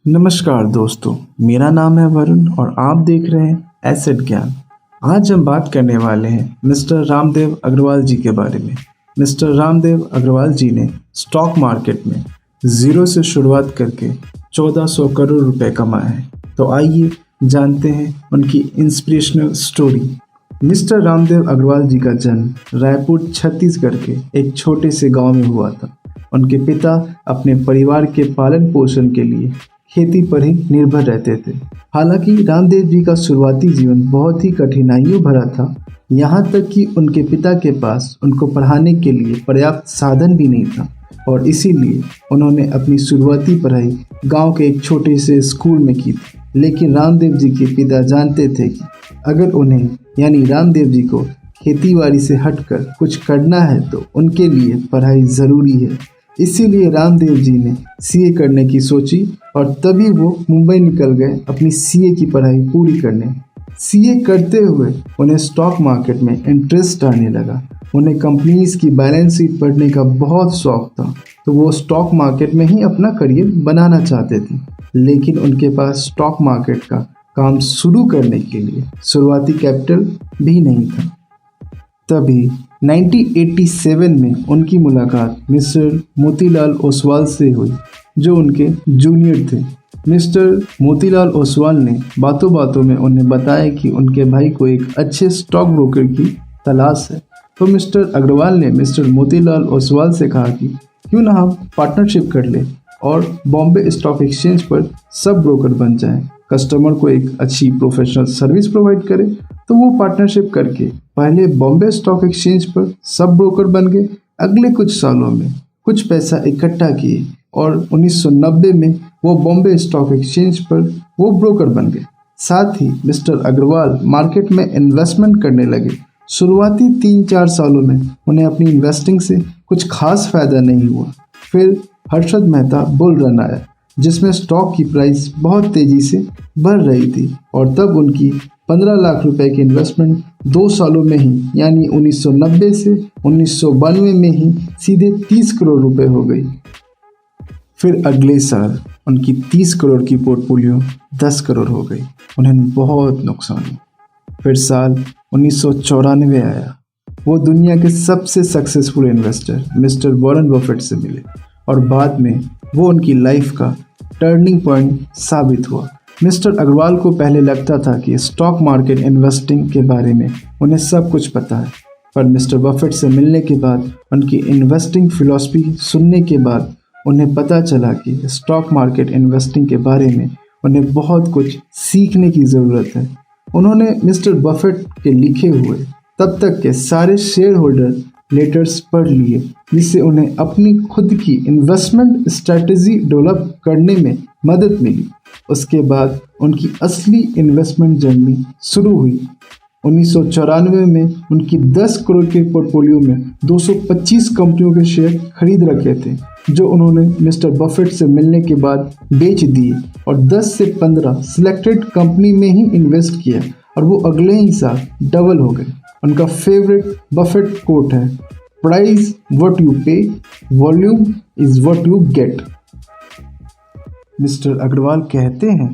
नमस्कार दोस्तों, मेरा नाम है वरुण और आप देख रहे हैं एसेट ज्ञान। आज हम बात करने वाले हैं मिस्टर रामदेव अग्रवाल जी के बारे में। मिस्टर रामदेव अग्रवाल जी ने स्टॉक मार्केट में ज़ीरो से शुरुआत करके 1400 करोड़ रुपए कमाए हैं। तो आइए जानते हैं उनकी inspirational story. Mister Ramdev Agrawal ji का जन्म रायपुर छत्तीसगढ़ के एक छोटे से गांव में हुआ था। उनके पिता अपने परिवार के पालन पोषण के लिए खेती पर ही निर्भर रहते थे। हालांकि रामदेव जी का शुरुआती जीवन बहुत ही कठिनाइयों भरा था, यहाँ तक कि उनके पिता के पास उनको पढ़ाने के लिए पर्याप्त साधन भी नहीं था और इसीलिए उन्होंने अपनी शुरुआती पढ़ाई गांव के एक छोटे से स्कूल में की थी। लेकिन रामदेव जी के पिता जानते थे कि अगर उन्हें यानी रामदेव जी को खेतीबाड़ी से हटकर कुछ करना है तो उनके लिए पढ़ाई ज़रूरी है। इसीलिए रामदेव जी ने सीए करने की सोची और तभी वो मुंबई निकल गए अपनी सीए की पढ़ाई पूरी करने। सीए करते हुए उन्हें स्टॉक मार्केट में इंटरेस्ट आने लगा। उन्हें कंपनीज की बैलेंस शीट पढ़ने का बहुत शौक था, तो वो स्टॉक मार्केट में ही अपना करियर बनाना चाहते थे। लेकिन उनके पास स्टॉक मार्केट का काम शुरू करने के लिए शुरुआती कैपिटल भी नहीं था। तभी 1987 में उनकी मुलाकात मिस्टर मोतीलाल ओसवाल से हुई, जो उनके जूनियर थे। मिस्टर मोतीलाल ओसवाल ने बातों बातों में उन्हें बताया कि उनके भाई को एक अच्छे स्टॉक ब्रोकर की तलाश है। तो मिस्टर अग्रवाल ने मिस्टर मोतीलाल ओसवाल से कहा कि क्यों ना हम पार्टनरशिप कर लें और बॉम्बे स्टॉक एक्सचेंज पर सब ब्रोकर बन जाएं, कस्टमर को एक अच्छी प्रोफेशनल सर्विस प्रोवाइड करें। तो वो पार्टनरशिप करके पहले बॉम्बे स्टॉक एक्सचेंज पर सब ब्रोकर बन गए। अगले कुछ सालों में कुछ पैसा इकट्ठा किए और 1990 में वो बॉम्बे स्टॉक एक्सचेंज पर वो ब्रोकर बन गए। साथ ही मिस्टर अग्रवाल मार्केट में इन्वेस्टमेंट करने लगे। शुरुआती 3-4 सालों में उन्हें अपनी इन्वेस्टिंग से कुछ खास फायदा नहीं हुआ। फिर हर्षद मेहता बुल रन आया, जिसमें स्टॉक की प्राइस बहुत तेज़ी से बढ़ रही थी और तब उनकी 15 लाख रुपए की इन्वेस्टमेंट 2 सालों में ही यानी 1990 से 1992 में ही सीधे 30 करोड़ रुपए हो गई। फिर अगले साल उनकी 30 करोड़ की पोर्टफोलियो 10 करोड़ हो गई। उन्हें बहुत नुकसान हुआ। फिर साल 1994 आया। वो दुनिया के सबसे successful investor mister Warren Buffett से मिले और बाद में वो उनकी लाइफ का टर्निंग पॉइंट साबित हुआ। मिस्टर अग्रवाल को पहले लगता था कि स्टॉक मार्केट इन्वेस्टिंग के बारे में उन्हें सब कुछ पता है, पर मिस्टर बफेट से मिलने के बाद, उनकी इन्वेस्टिंग फिलॉसफी सुनने के बाद उन्हें पता चला कि स्टॉक मार्केट इन्वेस्टिंग के बारे में उन्हें बहुत कुछ सीखने की ज़रूरत है। उन्होंने मिस्टर बफेट के लिखे हुए तब तक के सारे शेयर होल्डर लेटर्स पढ़ लिए, जिससे उन्हें अपनी खुद की इन्वेस्टमेंट स्ट्रेटजी डेवलप करने में मदद मिली। उसके बाद उनकी असली इन्वेस्टमेंट जर्नी शुरू हुई। 1994 में उनकी 10 करोड़ के पोर्टफोलियो में 225 कंपनियों के शेयर खरीद रखे थे, जो उन्होंने मिस्टर बफेट से मिलने के बाद बेच दिए और 10 से 15 सिलेक्टेड कंपनी में ही इन्वेस्ट किया और वो अगले ही साल डबल हो गए। उनका फेवरेट बफेट कोट है, price what you pay, volume is what you get. Mister Agarwal कहते हैं,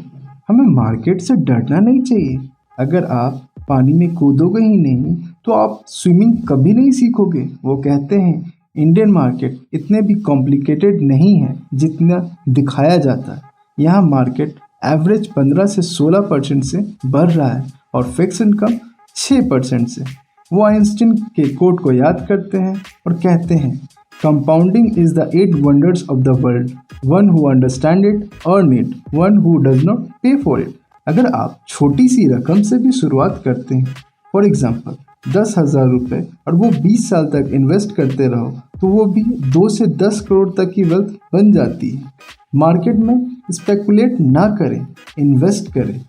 हमें मार्केट से डरना नहीं चाहिए। अगर आप पानी में कूदोगे ही नहीं तो आप स्विमिंग कभी नहीं सीखोगे। वो कहते हैं, इंडियन मार्केट इतने भी कॉम्प्लिकेटेड नहीं है जितना दिखाया जाता है। यहाँ मार्केट एवरेज 15 से 16% से बढ़ रहा है और फिक्स इनकम 6% से। वो आइंस्टीन के कोट को याद करते हैं और कहते हैं, compounding is the 8 wonders of the world, one who understand it earn it, one who does not पे फॉर इट। अगर आप छोटी सी रकम से भी शुरुआत करते हैं, फॉर एग्जाम्पल 10,000 रुपये, और वो 20 साल तक इन्वेस्ट करते रहो, तो वो भी 2 से 10 करोड़ तक की वेल्थ बन जाती है। मार्केट में स्पेकुलेट ना करें, इन्वेस्ट करें।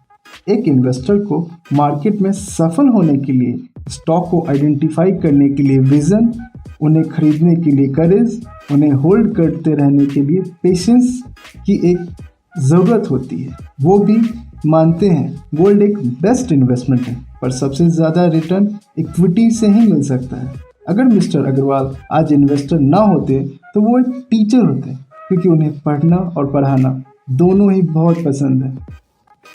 एक इन्वेस्टर को मार्केट में सफल होने के लिए स्टॉक को आइडेंटिफाई करने के लिए विजन, उन्हें खरीदने के लिए करेज, उन्हें होल्ड करते रहने के लिए पेशेंस की एक ज़रूरत होती है। वो भी मानते हैं गोल्ड एक बेस्ट इन्वेस्टमेंट है, पर सबसे ज़्यादा रिटर्न इक्विटी से ही मिल सकता है। अगर मिस्टर अग्रवाल आज इन्वेस्टर ना होते तो वो एक टीचर होते, क्योंकि उन्हें पढ़ना और पढ़ाना दोनों ही बहुत पसंद है।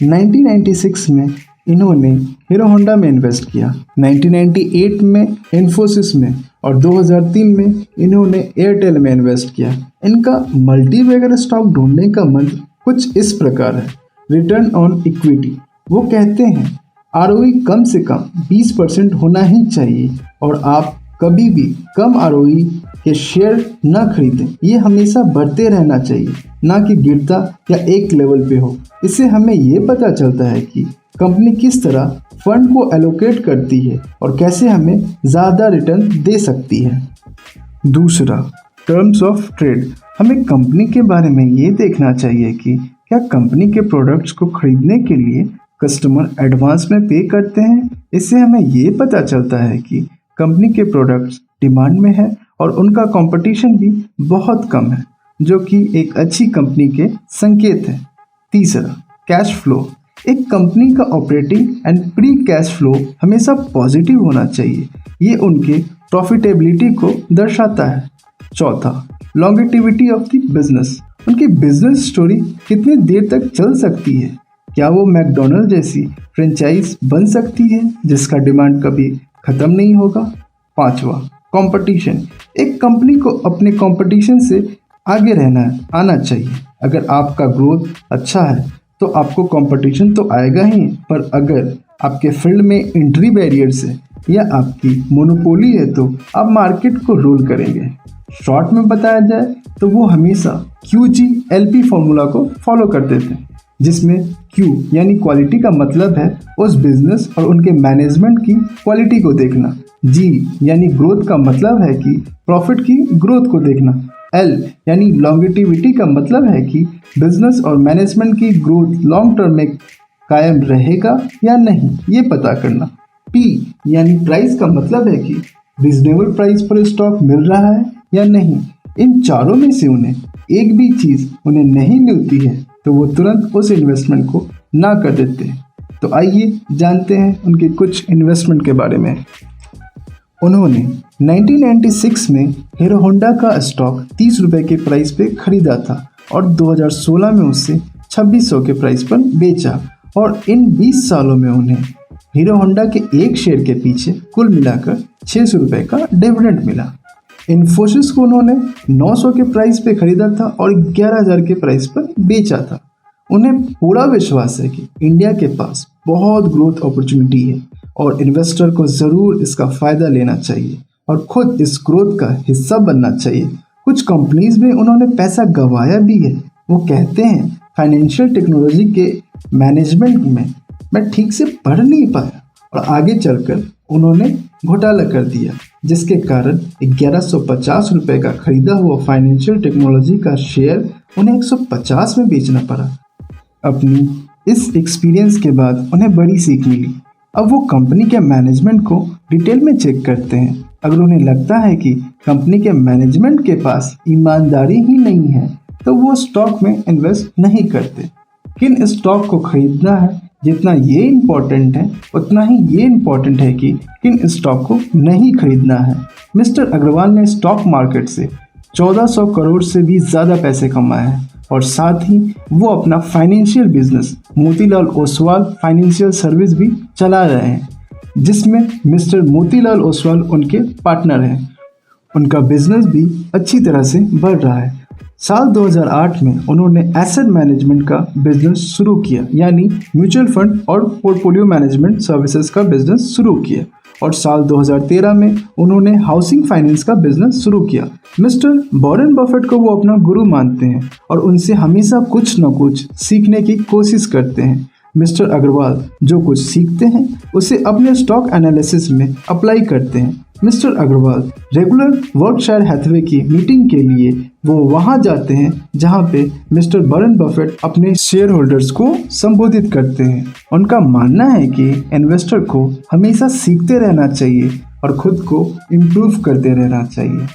1996 में इन्होंने हीरो होंडा में इन्वेस्ट किया, 1998 में इन्फोसिस में और 2003 में इन्होंने एयरटेल में इन्वेस्ट किया। इनका मल्टीबैगर स्टॉक ढूंढने का मंत्र कुछ इस प्रकार है। रिटर्न ऑन इक्विटी, वो कहते हैं आरओई कम से कम 20% होना ही चाहिए और आप कभी भी कम आरओई के शेयर न खरीदें। ये हमेशा बढ़ते रहना चाहिए, ना कि गिरता या एक लेवल पे हो। इससे हमें ये पता चलता है कि कंपनी किस तरह फंड को एलोकेट करती है और कैसे हमें ज़्यादा रिटर्न दे सकती है। दूसरा, टर्म्स ऑफ ट्रेड। हमें कंपनी के बारे में ये देखना चाहिए कि क्या कंपनी के प्रोडक्ट्स को खरीदने के लिए कस्टमर एडवांस में पे करते हैं। इससे हमें ये पता चलता है कि कंपनी के प्रोडक्ट्स डिमांड में है और उनका कंपटीशन भी बहुत कम है, जो कि एक अच्छी कंपनी के संकेत है। तीसरा, कैश फ्लो। एक कंपनी का operating and pre cash flow हमेशा पॉजिटिव होना चाहिए। ये उनके प्रॉफिटेबिलिटी को दर्शाता है। चौथा, लॉन्गेटिविटी ऑफ द बिजनेस। उनकी बिजनेस स्टोरी कितनी देर तक चल सकती है। क्या वो मैकडोनल्ड जैसी फ्रेंचाइज बन सकती है जिसका डिमांड कभी खत्म नहीं होगा। पांचवा, कंपटीशन। एक कंपनी को अपने कंपटीशन से आगे रहना आना चाहिए। अगर आपका ग्रोथ अच्छा है तो आपको कंपटीशन तो आएगा ही, पर अगर आपके फील्ड में एंट्री बैरियर्स है या आपकी मोनोपोली है तो आप मार्केट को रूल करेंगे। शॉर्ट में बताया जाए तो वो हमेशा QGLP फॉर्मूला को फॉलो करते थे, जिसमें Q यानी क्वालिटी का मतलब है उस बिजनेस और उनके मैनेजमेंट की क्वालिटी को देखना। G यानी ग्रोथ का मतलब है कि प्रॉफिट की ग्रोथ को देखना। L यानी लॉन्गेटिविटी का मतलब है कि बिजनेस और मैनेजमेंट की ग्रोथ लॉन्ग टर्म में कायम रहेगा या नहीं, ये पता करना। P यानी प्राइस का मतलब है कि रीजनेबल प्राइस पर स्टॉक मिल रहा है या नहीं। इन चारों में से उन्हें एक भी चीज़ उन्हें नहीं मिलती है तो वो तुरंत उस इन्वेस्टमेंट को ना कर देते हैं। तो आइए जानते हैं उनके कुछ इन्वेस्टमेंट के बारे में। उन्होंने 1996 में हीरो होंडा का स्टॉक 30 रुपये के प्राइस पे खरीदा था और 2016 में उसे 2600 के प्राइस पर बेचा और इन 20 सालों में उन्हें हीरो होंडा के एक शेयर के पीछे कुल मिलाकर 600 रुपये का डिविडेंड मिला। इन्फोसिस को उन्होंने 900 के प्राइस पे खरीदा था और 11,000 के प्राइस पर बेचा था। उन्हें पूरा विश्वास है कि इंडिया के पास बहुत ग्रोथ अपॉर्चुनिटी है और इन्वेस्टर को ज़रूर इसका फ़ायदा लेना चाहिए और खुद इस ग्रोथ का हिस्सा बनना चाहिए। कुछ कंपनीज में उन्होंने पैसा गंवाया भी है। वो कहते हैं फाइनेंशियल टेक्नोलॉजी के मैनेजमेंट में मैं ठीक से पढ़ नहीं पाया और आगे चलकर उन्होंने घोटाला कर दिया, जिसके कारण 1150 रुपये का खरीदा हुआ फाइनेंशियल टेक्नोलॉजी का शेयर उन्हें 150 में बेचना पड़ा। अपनी इस एक्सपीरियंस के बाद उन्हें बड़ी सीख मिली। अब वो कंपनी के मैनेजमेंट को डिटेल में चेक करते हैं। अगर उन्हें लगता है कि कंपनी के मैनेजमेंट के पास ईमानदारी ही नहीं है तो वो स्टॉक में इन्वेस्ट नहीं करते। किन स्टॉक को खरीदना है, जितना ये इम्पोर्टेंट है उतना ही ये इम्पोर्टेंट है कि किन स्टॉक को नहीं खरीदना है। मिस्टर अग्रवाल ने स्टॉक मार्केट से 1400 करोड़ से भी ज़्यादा पैसे कमाए हैं और साथ ही वो अपना financial business Motilal Oswal financial service भी चला रहे हैं, जिसमें मिस्टर मोतीलाल ओसवाल उनके पार्टनर हैं। उनका बिजनेस भी अच्छी तरह से बढ़ रहा है। साल 2008 में उन्होंने एसेट मैनेजमेंट का बिजनेस शुरू किया, यानी म्यूचुअल फंड और पोर्टफोलियो मैनेजमेंट सर्विसेज का बिजनेस शुरू किया और साल 2013 में उन्होंने हाउसिंग फाइनेंस का बिजनेस शुरू किया। मिस्टर वॉरेन बफेट को वो अपना गुरु मानते हैं और उनसे हमेशा कुछ न कुछ सीखने की कोशिश करते हैं। मिस्टर अग्रवाल जो कुछ सीखते हैं उसे अपने स्टॉक एनालिसिस में अप्लाई करते हैं। Mister Agarwal regular Berkshire Hathaway की मीटिंग के लिए वो वहां जाते हैं जहां पे मिस्टर वॉरेन बफेट अपने शेयर होल्डर्स को संबोधित करते हैं। उनका मानना है कि इन्वेस्टर को हमेशा सीखते रहना चाहिए और खुद को इम्प्रूव करते रहना चाहिए।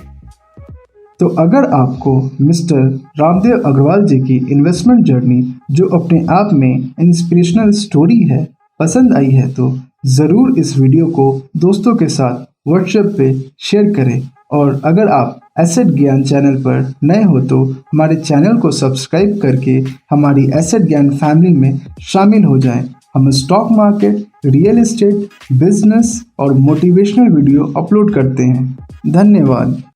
तो अगर आपको मिस्टर रामदेव अग्रवाल जी की इन्वेस्टमेंट जर्नी, जो अपने आप में इंस्पिरेशनल स्टोरी है, पसंद आई है तो ज़रूर इस वीडियो को दोस्तों के साथ व्हाट्सएप पे शेयर करें और अगर आप एसेट ज्ञान चैनल पर नए हो तो हमारे चैनल को सब्सक्राइब करके हमारी एसेट ज्ञान फैमिली में शामिल हो जाएं। हम stock market, real estate, business और मोटिवेशनल वीडियो अपलोड करते हैं। धन्यवाद।